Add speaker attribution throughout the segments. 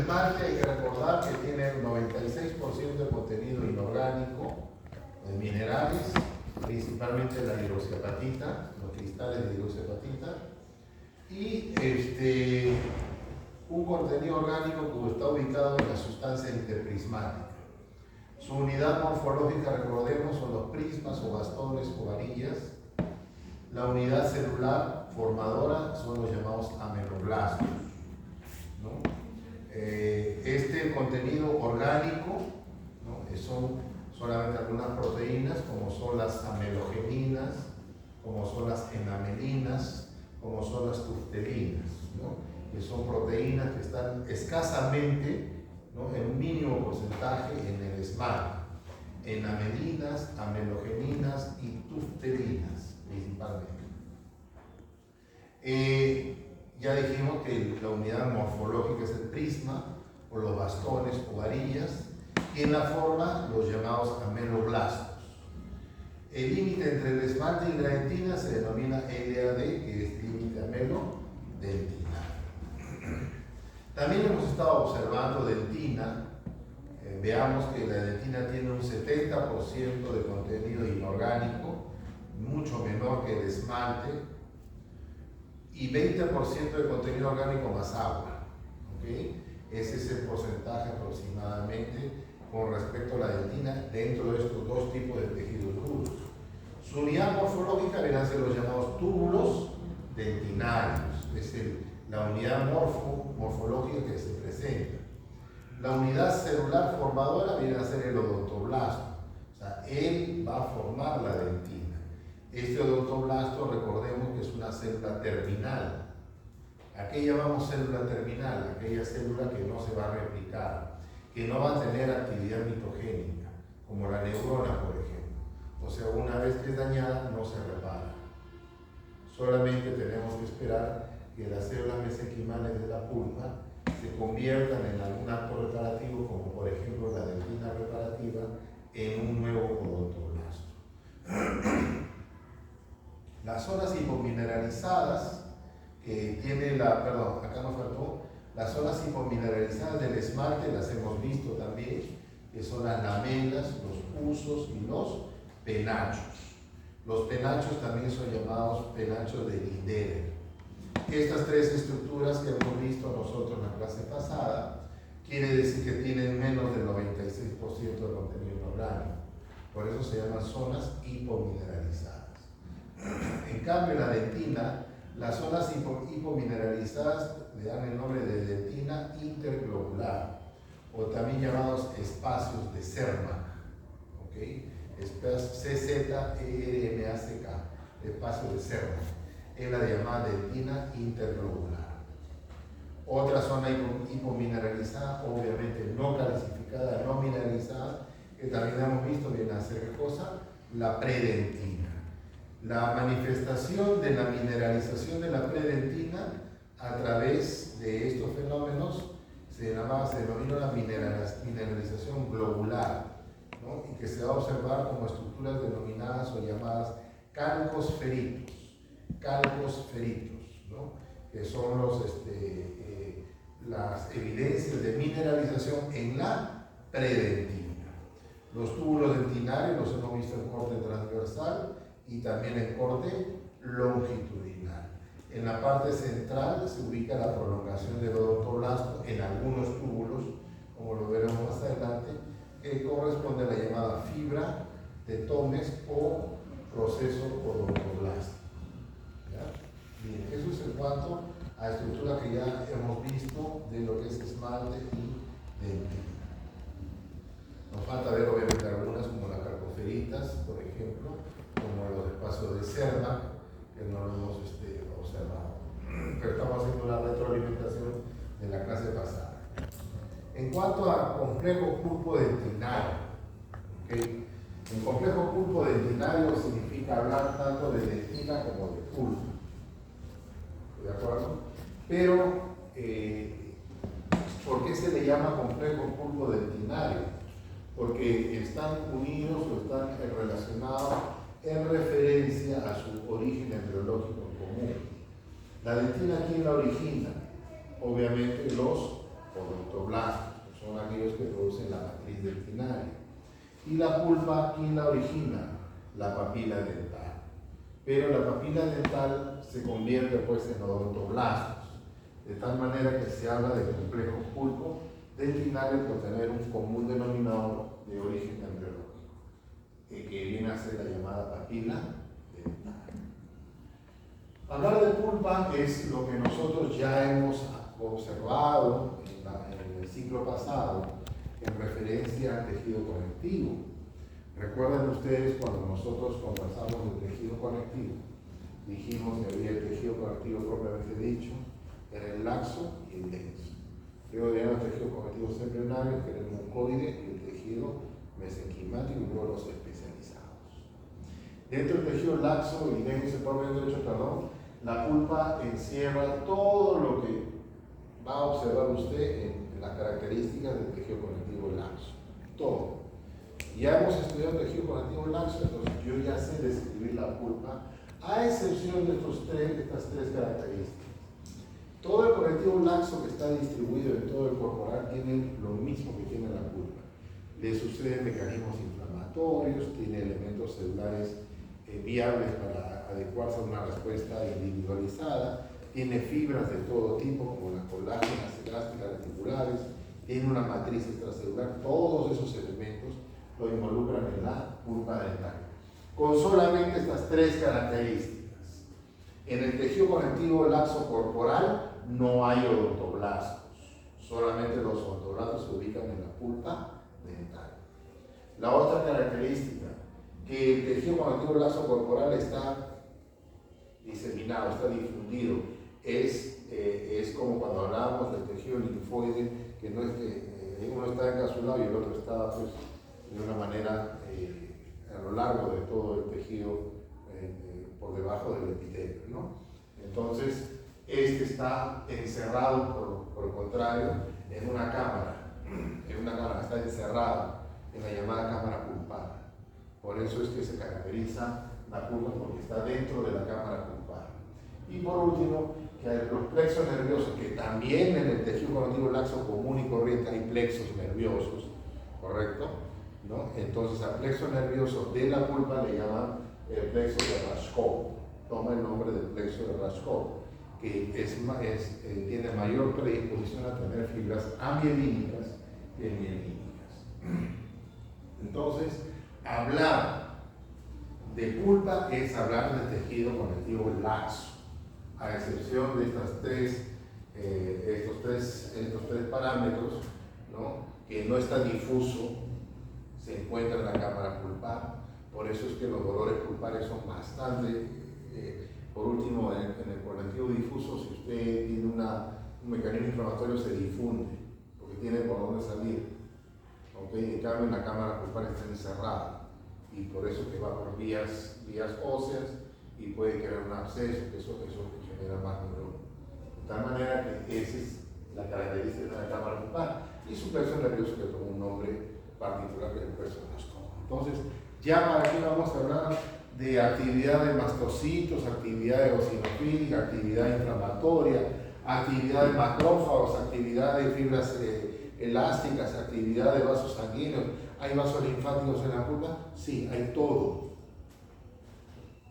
Speaker 1: esmalte hay que recordar que tiene el 96% de contenido inorgánico de minerales, principalmente la hidroxiapatita, los cristales de hidroxiapatita, y un contenido orgánico que está ubicado en la sustancia interprismática. Su unidad morfológica, recordemos, son los prismas o bastones o varillas. La unidad celular formadora son los llamados ameloblastos, ¿no? Este contenido orgánico, ¿no? Son solamente algunas proteínas, como son las amelogeninas, como son las enamelinas, como son las tuftelinas, ¿no? Que son proteínas que están escasamente, ¿no?, en un mínimo porcentaje en el esmalte. Enamelinas, amelogeninas y tuftelinas principalmente. Ya dijimos que la unidad morfológica es el prisma o los bastones o varillas, y en la forma los llamados ameloblastos. El límite entre el esmalte y la dentina se denomina LAD, que es límite amelodentinario. También hemos estado observando dentina. Veamos que la dentina tiene un 70% de contenido inorgánico, mucho menor que el esmalte, y 20% de contenido orgánico más agua, ¿okay? Ese es el porcentaje aproximadamente con respecto a la dentina dentro de estos dos tipos de tejidos duros. Su unidad morfológica vienen a ser los llamados túbulos dentinarios, es la unidad morfológica que se presenta. La unidad celular formadora viene a ser el odontoblasto, o sea, él va a formar la dentina. Este odontoblasto, recordemos que es una célula terminal. ¿A qué llamamos célula terminal? Aquella célula que no se va a replicar, que no va a tener actividad mitogénica, como la neurona, por ejemplo. O sea, una vez que es dañada, no se repara. Solamente tenemos que esperar que las células mesenquimales de la pulpa se conviertan en algún acto reparativo, como por ejemplo la dentina reparativa, en un nuevo odontoblasto. Las zonas hipomineralizadas que tiene acá nos faltó, las zonas hipomineralizadas del esmalte las hemos visto también, que son las lamelas, los usos y los penachos. Los penachos también son llamados penachos de Lindeder. Estas tres estructuras que hemos visto nosotros en la clase pasada, quiere decir que tienen menos del 96% de contenido orgánico. Por eso se llaman zonas hipomineralizadas. En cambio, en la dentina, las zonas hipomineralizadas le dan el nombre de dentina interglobular, o también llamados espacios de Sermack, ¿okay? CZERMACK, espacio de Sermack, es la llamada dentina interglobular. Otra zona hipomineralizada, obviamente no calcificada, no mineralizada, que también hemos visto, viene a ser ¿qué cosa? La predentina. La manifestación de la mineralización de la predentina a través de estos fenómenos se denomina la mineralización globular, ¿no? Y que se va a observar como estructuras denominadas o llamadas calcos feritos, ¿no? Que son las evidencias de mineralización en la predentina. Los túbulos dentinarios los hemos visto en corte transversal y también en corte longitudinal. En la parte central se ubica la prolongación del odontoblasto en algunos túbulos, como lo veremos más adelante, que corresponde a la llamada fibra de Tomes o proceso odontoblástico. Bien, eso es en cuanto a estructura que ya hemos visto de lo que es esmalte y dentina. Nos falta ver obviamente algunas como las calcoferitas, por ejemplo, como los espacios de Sermack, que no lo hemos observado. Pero estamos haciendo una retroalimentación de la clase pasada. En cuanto a complejo pulpo dentinario, ¿okay? El complejo pulpo dentinario significa hablar tanto de dentina como de pulpo. ¿De acuerdo? Pero, ¿por qué se le llama complejo pulpo dentinario? Porque están unidos o están relacionados en referencia a su origen embriológico común. La dentina, ¿quién la origina? Obviamente los odontoblastos, que son aquellos que producen la matriz dentinaria. Y la pulpa, ¿quién la origina? La papila dental. Pero la papila dental se convierte pues en odontoblastos, de tal manera que se habla de complejos pulpo dentinales por tener un común denominador de origen embriológico, que viene a ser la llamada papila dental. Hablar de pulpa es lo que nosotros ya hemos observado en el ciclo pasado en referencia al tejido conectivo. Recuerden ustedes cuando nosotros conversamos del tejido conectivo, dijimos que había el tejido conectivo propiamente dicho, era el laxo y el denso. Luego teníamos el tejido conectivo embrionario, que era el mucoide, y el tejido mesenquimático, y luego los especializados. Dentro del tejido laxo y denso, propiamente dicho, la pulpa encierra todo lo que va a observar usted en las características del tejido conectivo laxo. Todo. Ya hemos estudiado el tejido conectivo laxo, entonces yo ya sé describir la pulpa, a excepción de estas tres características. Todo el conectivo laxo que está distribuido en todo el corporal tiene lo mismo que tiene la pulpa. Le suceden mecanismos inflamatorios, tiene elementos celulares viables para adecuarse a una respuesta individualizada, tiene fibras de todo tipo como las colágenas, elásticas, reticulares, tiene una matriz extracelular. Todos esos elementos lo involucran en la pulpa dental, con solamente estas tres características. En el tejido conectivo laxo corporal no hay odontoblastos, solamente los odontoblastos se ubican en la pulpa dental. La otra característica, que el tejido conectivo laxo corporal está diseminado, está difundido, es como cuando hablábamos del tejido linfoide, que no es que uno está encapsulado y el otro está pues, de una manera a lo largo de todo el tejido por debajo del epitelio, ¿no? Entonces, este está encerrado, por el contrario, en una cámara, está encerrado en la llamada cámara pulpar. Por eso es que se caracteriza la pulpa, porque está dentro de la cámara pulpar. Y por último, que hay los plexos nerviosos, que también en el tejido conectivo laxo común y corriente hay plexos nerviosos, ¿correcto? ¿No? Entonces, a plexos nerviosos de la pulpa le llaman el plexo de Raskov. Toma el nombre del plexo de Raskov, que tiene mayor predisposición a tener fibras amielínicas que mielínicas. Entonces, hablar de pulpa es hablar de tejido conectivo laxo, a excepción de estos tres parámetros, ¿no? Que no está difuso, se encuentra en la cámara pulpar. Por eso es que los dolores pulpares son bastante. Por último, en el conectivo difuso, si usted tiene un mecanismo inflamatorio, se difunde, porque tiene por dónde salir. ¿Okay? En cambio, en la cámara pulpar está encerrada, y por eso que va por vías óseas y puede crear un absceso, que eso genera más dolor. De tal manera que esa es la característica de la cámara pulpar, y su plexo nervioso que toma un nombre particular, que es el plexo de Raskov. Entonces, ya para aquí vamos a hablar de actividad de mastocitos, actividad eosinofílica, actividad inflamatoria, actividad de macrófagos, actividad de fibras elásticas, actividad de vasos sanguíneos. ¿Hay vasos linfáticos en la pulpa? Sí, hay todo.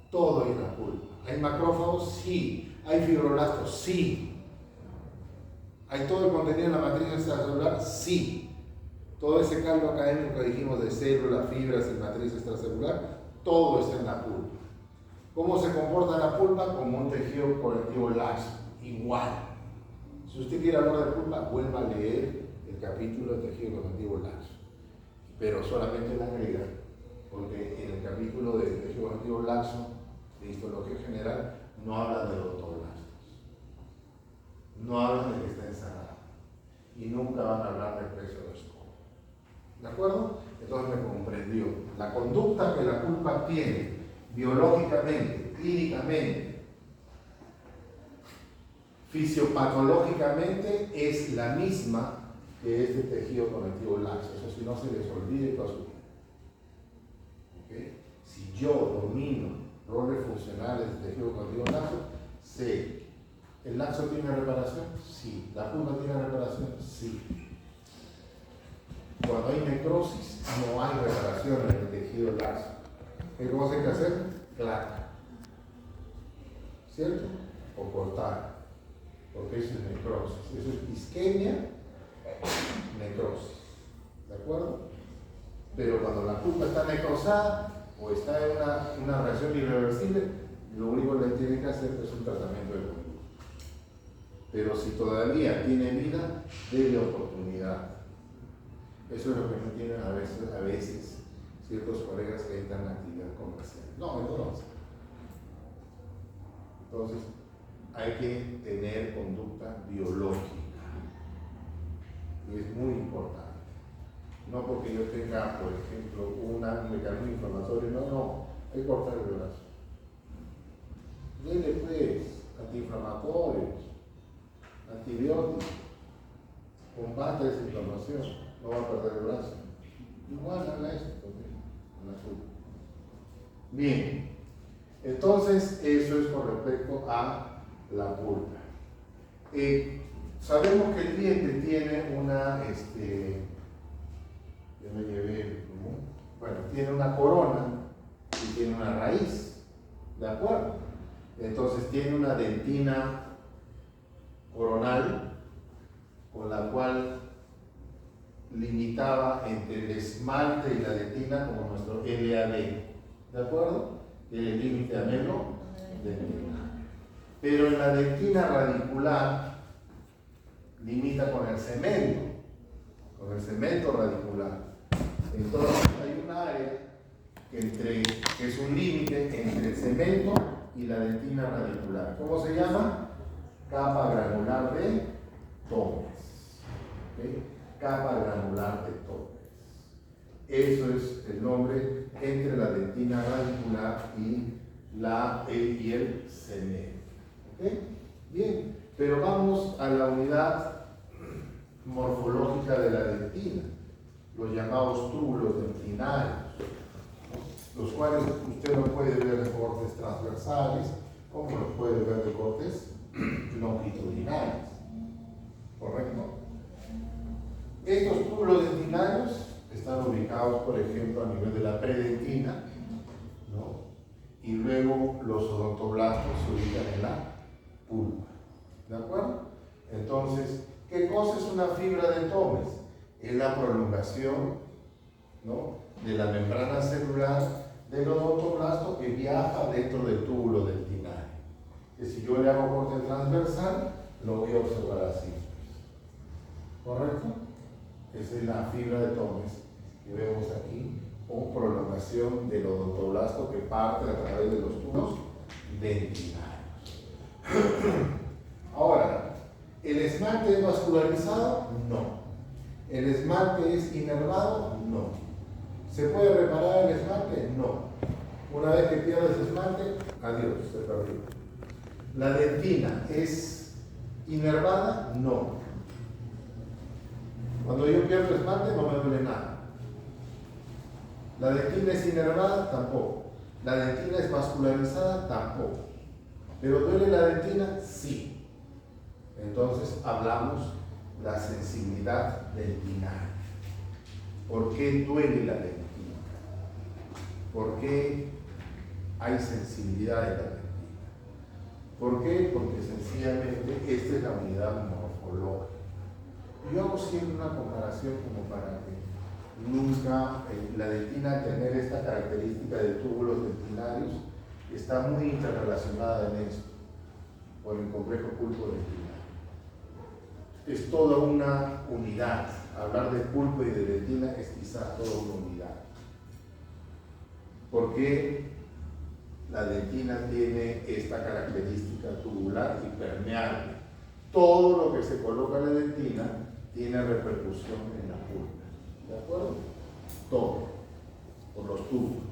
Speaker 1: Todo hay en la pulpa. ¿Hay macrófagos? Sí. ¿Hay fibroblastos? Sí. ¿Hay todo el contenido en la matriz extracelular? Sí. Todo ese caldo académico que dijimos de células, fibras y matriz extracelular, todo está en la pulpa. ¿Cómo se comporta la pulpa? Como un tejido conectivo laxo, igual. Si usted quiere hablar de pulpa, vuelva a leer el capítulo de tejido conectivo laxo, pero solamente la agrega, porque en el capítulo de tejido conectivo laxo de histología general no habla de odontoblastos, no hablan de que está encerrado, y nunca van a hablar del plexo de Raskov. ¿De acuerdo? Entonces me comprendió. La conducta que la pulpa tiene biológicamente, clínicamente, fisiopatológicamente, es la misma que este tejido conectivo laxo. Eso si no se les olvide toda su vida. ¿Okay? Si yo domino roles funcionales del tejido conectivo laxo, sé ¿El laxo tiene reparación? Sí. ¿La pulpa tiene reparación? Sí. Cuando hay necrosis, no hay reparación en el tejido laxo. ¿Qué cosa hay que hacer? Claca. ¿Cierto? O cortar. Porque eso es necrosis. Eso es isquemia, necrosis. ¿De acuerdo? Pero cuando la pulpa está necrosada o está en una reacción irreversible, lo único que tiene que hacer es un tratamiento de conducto. Pero si todavía tiene vida, debe oportunidad. Eso es lo que no tienen a veces ciertos colegas que entran en actividad comercial. No, entonces hay que tener conducta biológica. Y es muy importante. No porque yo tenga, por ejemplo, un mecanismo inflamatorio, no, hay que cortar el brazo. Dele pues antiinflamatorios, antibióticos, combate esa inflamación, no va a perder el brazo. Igual haga esto también, con la pulpa. Bien, entonces eso es con respecto a la pulpa. Sabemos que el diente tiene una, tiene una corona y tiene una raíz, ¿de acuerdo? Entonces tiene una dentina coronal con la cual limitaba entre el esmalte y la dentina como nuestro LAD, ¿de acuerdo? El límite amelo-dentina. Pero en la dentina radicular limita con el cemento radicular. Entonces hay un área que es un límite entre el cemento y la dentina radicular. ¿Cómo se llama? Capa granular de Thomes. ¿Okay? Capa granular de Thomes. Eso es el nombre entre la dentina radicular y el cemento. ¿Okay? Bien, pero vamos a la unidad morfológica de la dentina, los llamados túbulos dentinarios, los cuales usted los puede ver de cortes transversales, como los puede ver de cortes longitudinales. ¿Correcto? Estos túbulos dentinarios están ubicados, por ejemplo, a nivel de la predentina, ¿no? Y luego los odontoblastos se ubican en la pulpa. ¿De acuerdo? Entonces, ¿qué cosa es una fibra de Thomes? Es la prolongación, ¿no?, de la membrana celular del odontoblasto que viaja dentro del túbulo dentinario. Que si yo le hago corte transversal, lo voy a observar así. ¿Correcto? Esa es la fibra de Thomes que vemos aquí, o prolongación del odontoblasto que parte a través de los túbulos dentinarios. Ahora, ¿el esmalte es vascularizado? No. ¿El esmalte es inervado? No. ¿Se puede reparar el esmalte? No. Una vez que pierdes esmalte, adiós, se perdió. ¿La dentina es inervada? No. Cuando yo pierdo esmalte no me duele nada. ¿La dentina es inervada? Tampoco. ¿La dentina es vascularizada? Tampoco. ¿Pero duele la dentina? Sí. Entonces hablamos de la sensibilidad dentinaria. ¿Por qué duele la dentina? ¿Por qué hay sensibilidad en la dentina? ¿Por qué? Porque sencillamente esta es la unidad morfológica. Yo hago siempre una comparación como para que nunca la dentina, tener esta característica de túbulos dentinarios, está muy interrelacionada en esto, por el complejo pulpo dentinario. Es toda una unidad. Hablar de pulpo y de dentina es quizás toda una unidad. Porque la dentina tiene esta característica tubular y permeable. Todo lo que se coloca en la dentina tiene repercusión en la pulpa. ¿De acuerdo? Todo. Por los túbulos.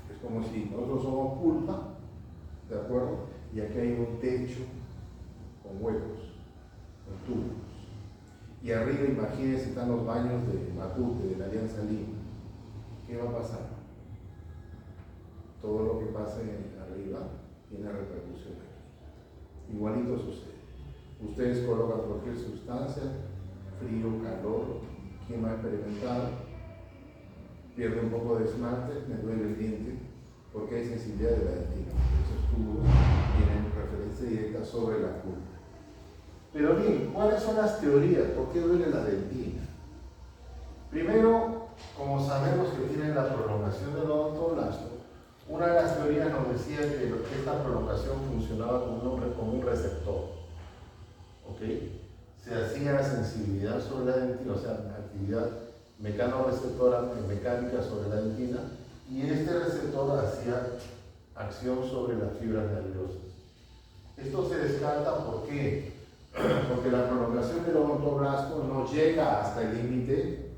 Speaker 1: Es como si nosotros somos pulpa, ¿de acuerdo? Y aquí hay un techo con huecos, con túbulos. Y arriba, imagínense, están los baños de Matute, de la Alianza Lima. ¿Qué va a pasar? Todo lo que pase arriba tiene repercusión aquí. Igualito sucede. Ustedes colocan cualquier sustancia, frío, calor, ¿quién ha experimentado? Pierde un poco de esmalte, me duele el diente, porque hay sensibilidad de la dentina. Esos tubos tienen referencia directa sobre la pulpa. Pero bien, ¿cuáles son las teorías? ¿Por qué duele la dentina? Primero, como sabemos que tiene la prolongación del odontoblasto, una de las teorías nos decía que esta prolongación funcionaba como un receptor. ¿Ok? Se hacía sensibilidad sobre la dentina, o sea, actividad mecanoreceptora mecánica sobre la dentina, y este receptor hacía acción sobre las fibras nerviosas. Esto se descarta, ¿por qué? Porque la prolongación del odontoblasto no llega hasta el límite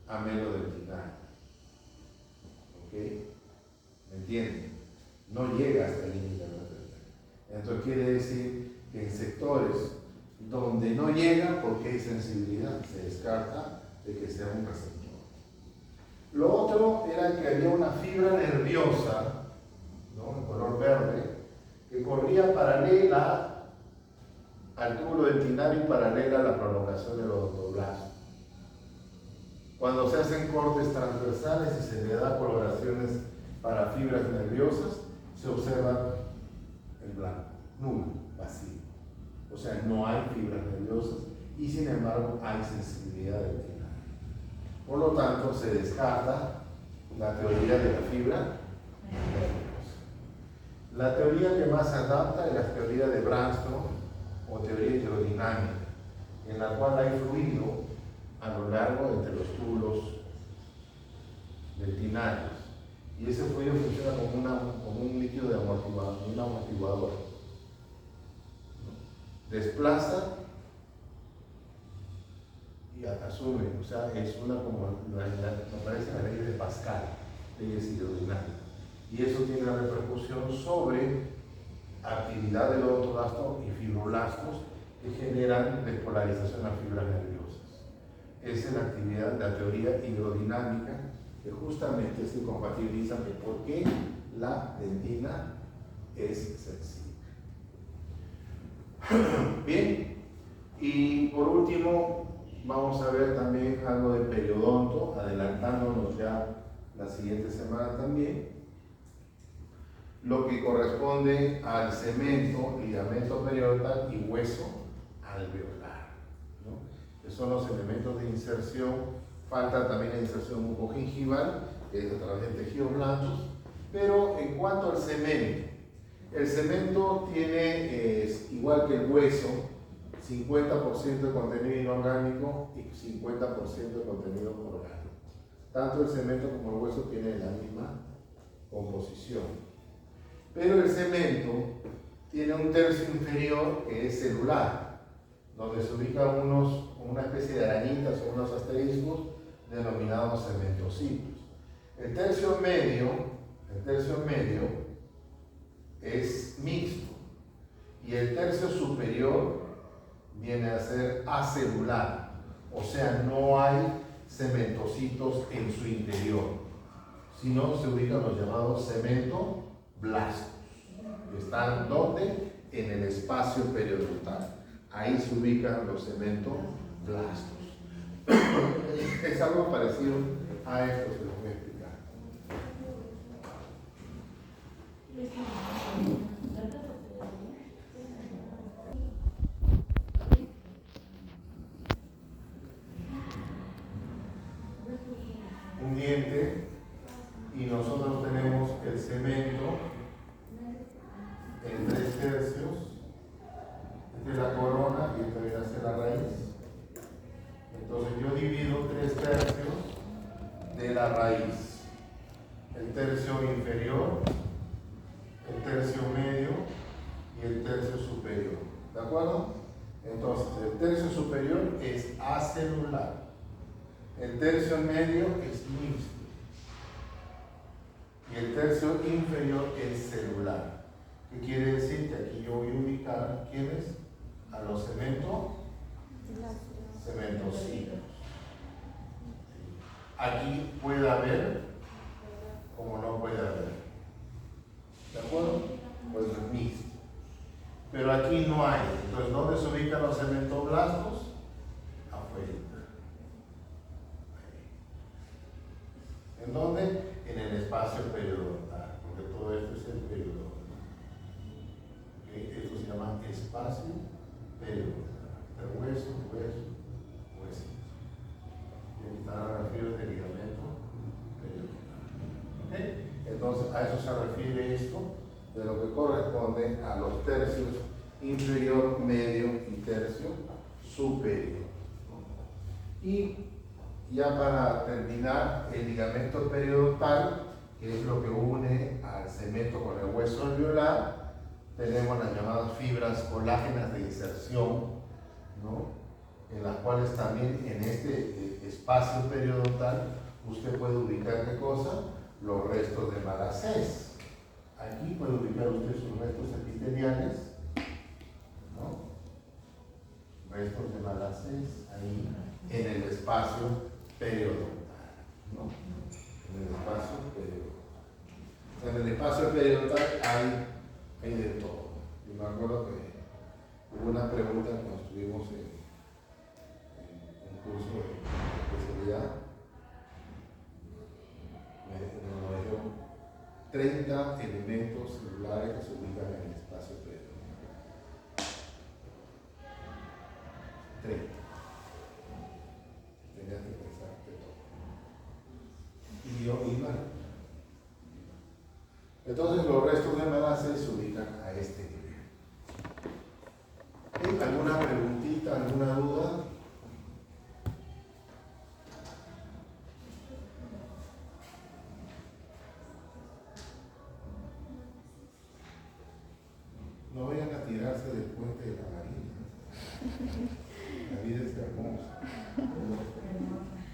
Speaker 1: amelodentinal. ¿Ok? ¿Me entienden? No llega hasta el límite amelodentinal. Entonces quiere decir que en sectores donde no llega, porque hay sensibilidad, se descarta de que sea un receptor. Lo otro era que había una fibra nerviosa, ¿no?, en color verde, que corría paralela al túbulo dentinario y paralela a la prolongación del odontoblasto. Cuando se hacen cortes transversales y se le da coloraciones para fibras nerviosas, se observa el blanco, nulo, vacío. O sea, no hay fibras nerviosas y sin embargo hay sensibilidad dentina. Por lo tanto, se descarta la teoría de la fibra nerviosa. La teoría que más se adapta es la teoría de Brandstrom o teoría hidrodinámica, en la cual hay fluido a lo largo entre los túbulos dentinarios. Y ese fluido funciona como un líquido de amortiguador, un amortiguador. Desplaza y asume, o sea, es una como aparece en la ley de Pascal, leyes hidrodinámicas. Y eso tiene una repercusión sobre actividad del odontoblasto y fibroblastos que generan despolarización a fibras nerviosas. Esa es la actividad, la teoría hidrodinámica, que justamente se compatibiliza de por qué la dentina es sensible. Bien, y por último vamos a ver también algo de periodonto, adelantándonos ya la siguiente semana también, lo que corresponde al cemento, ligamento periodontal y hueso alveolar, ¿no?, que son los elementos de inserción. Falta también la inserción mucogingival, que es a través de tejidos blandos. Pero en cuanto al cemento, el cemento tiene, igual que el hueso, 50% de contenido inorgánico y 50% de contenido orgánico. Tanto el cemento como el hueso tienen la misma composición. Pero el cemento tiene un tercio inferior que es celular, donde se ubican una especie de arañitas o unos asteriscos denominados cementocitos. El tercio medio es mixto y el tercio superior viene a ser acelular, o sea, no hay cementocitos en su interior, sino se ubican los llamados cementoblastos, que están ¿dónde? En el espacio periodontal. Ahí se ubican los cementoblastos. Es algo parecido a esto, se los voy a explicar. Un diente, y nosotros tenemos el cemento en 3 tercios. Esta es la corona y esta viene a ser la raíz. Entonces yo divido 3 tercios de la raíz. El tercio inferior, el tercio medio y el tercio superior. ¿De acuerdo? Entonces el tercio superior es acelular. El tercio medio es mixto. Y el tercio inferior es celular. ¿Qué quiere decir? Que aquí yo voy a ubicar, ¿quiénes? A los cementocitos. Aquí puede haber, como no puede haber. ¿De acuerdo? Pues es mixto. Pero aquí no hay. Entonces ¿En dónde? En el espacio periodontal, porque todo esto es el periodontal. ¿Okay? Esto se llama espacio periodontal. El hueso, hueso, hueso. Y aquí están las refieres del ligamento periodontal. ¿Okay? Entonces, a eso se refiere esto, de lo que corresponde a los tercios inferior, medio y tercio superior. Y ya para terminar, el ligamento periodontal, que es lo que une al cemento con el hueso alveolar, tenemos las llamadas fibras colágenas de inserción, ¿no? En las cuales también en este espacio periodontal usted puede ubicar ¿qué cosa? Los restos de Malacés. Aquí puede ubicar usted sus restos epiteliales, ¿no? Restos de Malacés ahí en el espacio periodontal, ¿no? En el espacio periodontal. En el espacio periodontal hay de todo. Yo me acuerdo que hubo una pregunta cuando estuvimos en un curso de especialidad. Nos dijeron 30 elementos celulares que se ubican en